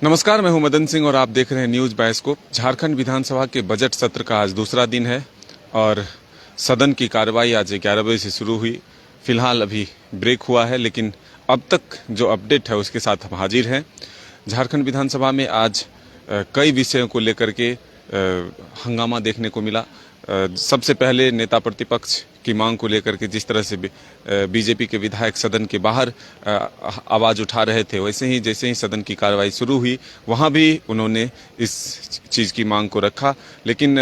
नमस्कार, मैं हूं मदन सिंह और आप देख रहे हैं न्यूज बायोस्कोप। झारखंड विधानसभा के बजट सत्र का आज दूसरा दिन है और सदन की कार्रवाई आज 11 बजे से शुरू हुई। फिलहाल अभी ब्रेक हुआ है, लेकिन अब तक जो अपडेट है उसके साथ हम हाजिर हैं। झारखंड विधानसभा में आज कई विषयों को लेकर के हंगामा देखने को मिला। सबसे पहले नेता प्रतिपक्ष की मांग को लेकर के जिस तरह से बीजेपी के विधायक सदन के बाहर आवाज उठा रहे थे, वैसे ही जैसे ही सदन की कार्रवाई शुरू हुई वहां भी उन्होंने इस चीज़ की मांग को रखा। लेकिन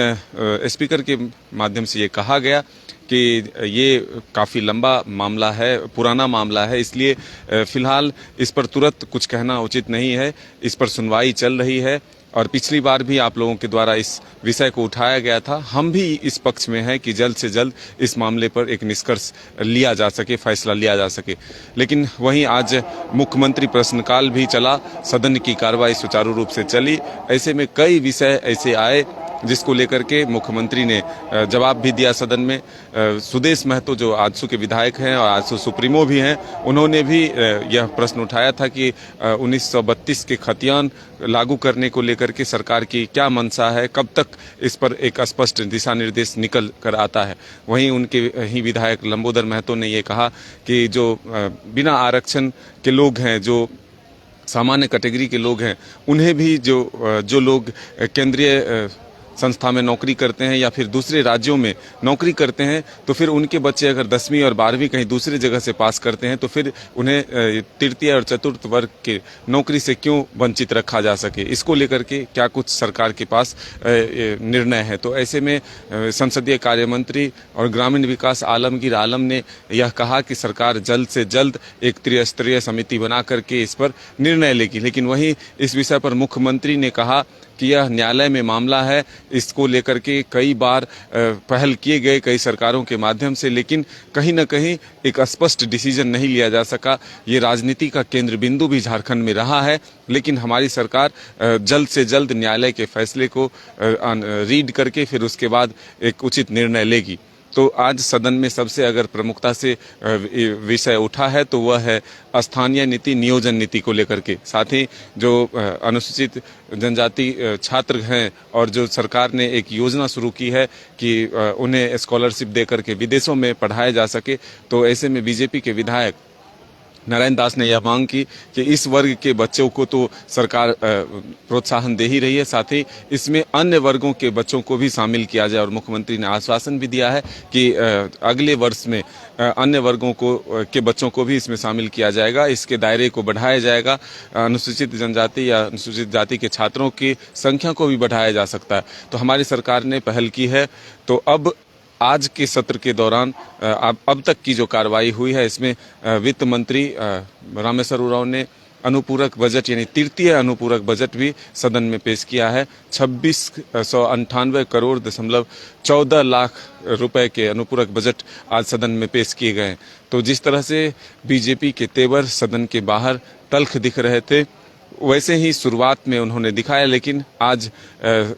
स्पीकर के माध्यम से ये कहा गया कि ये काफ़ी लंबा मामला है, पुराना मामला है, इसलिए फिलहाल इस पर तुरंत कुछ कहना उचित नहीं है। इस पर सुनवाई चल रही है और पिछली बार भी आप लोगों के द्वारा इस विषय को उठाया गया था। हम भी इस पक्ष में हैं कि जल्द से जल्द इस मामले पर एक निष्कर्ष लिया जा सके, फैसला लिया जा सके। लेकिन वहीं आज मुख्यमंत्री प्रश्नकाल भी चला, सदन की कार्रवाई सुचारू रूप से चली। ऐसे में कई विषय ऐसे आए जिसको लेकर के मुख्यमंत्री ने जवाब भी दिया सदन में। सुदेश महतो जो आजसू के विधायक हैं और आजसू सुप्रीमो भी हैं, उन्होंने भी यह प्रश्न उठाया था कि 1932 के खतियान लागू करने को लेकर के सरकार की क्या मंशा है, कब तक इस पर एक स्पष्ट दिशा निर्देश निकल कर आता है। वहीं उनके ही विधायक लंबोदर महतो ने ये कहा कि जो बिना आरक्षण के लोग हैं, जो सामान्य कैटेगरी के लोग हैं, उन्हें भी जो लोग केंद्रीय संस्था में नौकरी करते हैं या फिर दूसरे राज्यों में नौकरी करते हैं, तो फिर उनके बच्चे अगर 10वीं और 12वीं कहीं दूसरी जगह से पास करते हैं तो फिर उन्हें तृतीय और चतुर्थ वर्ग के नौकरी से क्यों वंचित रखा जा सके। इसको लेकर के क्या कुछ सरकार के पास निर्णय है। तो ऐसे में संसदीय कार्य मंत्री और ग्रामीण विकास आलमगीर आलम ने यह कहा कि सरकार जल्द से जल्द एक त्रिस्तरीय समिति बना करके इस पर निर्णय लेगी। लेकिन वहीं इस विषय पर मुख्यमंत्री ने कहा कि यह न्यायालय में मामला है, इसको लेकर के कई बार पहल किए गए कई सरकारों के माध्यम से, लेकिन कहीं न कहीं एक स्पष्ट डिसीजन नहीं लिया जा सका। ये राजनीति का केंद्र बिंदु भी झारखंड में रहा है, लेकिन हमारी सरकार जल्द से जल्द न्यायालय के फैसले को रीड करके फिर उसके बाद एक उचित निर्णय लेगी। तो आज सदन में सबसे अगर प्रमुखता से विषय उठा है तो वह है स्थानीय नीति, नियोजन नीति को लेकर के। साथ ही जो अनुसूचित जनजाति छात्र हैं और जो सरकार ने एक योजना शुरू की है कि उन्हें स्कॉलरशिप देकर के विदेशों में पढ़ाया जा सके, तो ऐसे में बीजेपी के विधायक नारायण दास ने यह मांग की कि इस वर्ग के बच्चों को तो सरकार प्रोत्साहन दे ही रही है, साथ ही इसमें अन्य वर्गों के बच्चों को भी शामिल किया जाए। और मुख्यमंत्री ने आश्वासन भी दिया है कि अगले वर्ष में अन्य वर्गों के बच्चों को भी इसमें शामिल किया जाएगा, इसके दायरे को बढ़ाया जाएगा। अनुसूचित जनजाति या अनुसूचित जाति के छात्रों की संख्या को भी बढ़ाया जा सकता है। तो हमारी सरकार ने पहल की है। तो अब आज के सत्र के दौरान अब तक की जो कार्रवाई हुई है, इसमें वित्त मंत्री रामेश्वर उरांव ने अनुपूरक बजट यानी तृतीय अनुपूरक बजट भी सदन में पेश किया है। 2698 करोड़ दशमलव 14 लाख रुपए के अनुपूरक बजट आज सदन में पेश किए गए। तो जिस तरह से बीजेपी के तेवर सदन के बाहर तल्ख दिख रहे थे, वैसे ही शुरुआत में उन्होंने दिखाया। लेकिन आज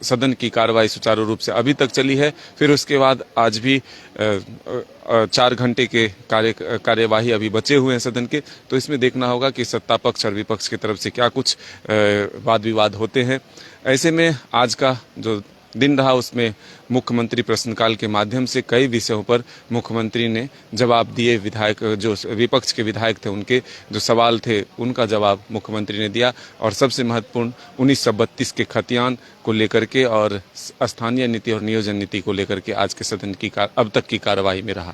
सदन की कार्रवाई सुचारू रूप से अभी तक चली है। फिर उसके बाद आज भी 4 घंटे के कार्यवाही अभी बचे हुए हैं सदन के। तो इसमें देखना होगा कि सत्ता पक्ष और विपक्ष की तरफ से क्या कुछ वाद विवाद होते हैं। ऐसे में आज का जो दिन रहा उसमें मुख्यमंत्री प्रश्नकाल के माध्यम से कई विषयों पर मुख्यमंत्री ने जवाब दिए। विधायक जो विपक्ष के विधायक थे उनके जो सवाल थे उनका जवाब मुख्यमंत्री ने दिया। और सबसे महत्वपूर्ण 1932 के खतियान को लेकर के और स्थानीय नीति और नियोजन नीति को लेकर के आज के सदन की अब तक की कार्रवाई में रहा।